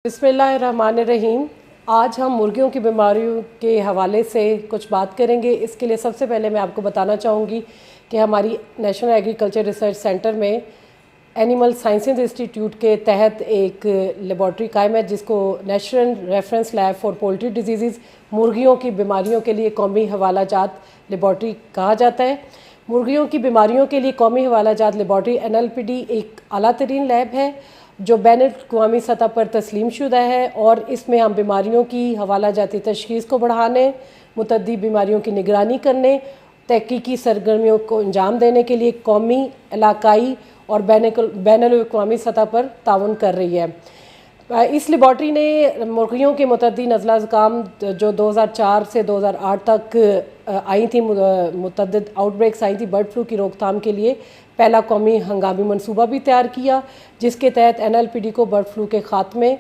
बिस्मिल्लाहिर्रहमानिर्रहीम। आज हम मुर्गियों की बीमारियों के हवाले से कुछ बात करेंगे। इसके लिए सबसे पहले मैं आपको बताना चाहूँगी कि हमारी नेशनल एग्रीकल्चर रिसर्च सेंटर में एनिमल साइंसेज इंस्टीट्यूट के तहत एक लेबॉर्ट्री कायम है जिसको national reference lab for poultry disease, मुर्गियों की बीमारियों के लिए कौमी हवालाजात लेबॉर्ट्री कहा जाता है। मुर्गियों की बीमारियों के लिए कौमी हवालाजात लेबॉर्ट्री NLPD एक आला तरीन लैब है जो बैनुल-अक़वामी सतह पर तस्लीम शुदा है और इसमें हम बीमारियों की हवालाजाती तशख़ीस को बढ़ाने, मुतअद्दी बीमारियों की निगरानी करने, तहक़ीक़ी सरगर्मियों को अंजाम देने के लिए कौमी, इलाकाई और बैनुल-अक़वामी सतह पर ताउन कर रही है। इस लेबॉर्ट्री ने मुर्गियों के मुतअद्दी नज़ला ज़ुकाम जो 2004 से 2008 तक आई थी, मुतअद्दिद आउटब्रेक्स आई थी बर्ड फ्लू की रोकथाम के लिए पहला कौमी हंगामी मनसूबा भी तैयार किया जिसके तहत NLPD को बर्ड फ्लू के ख़ात्मे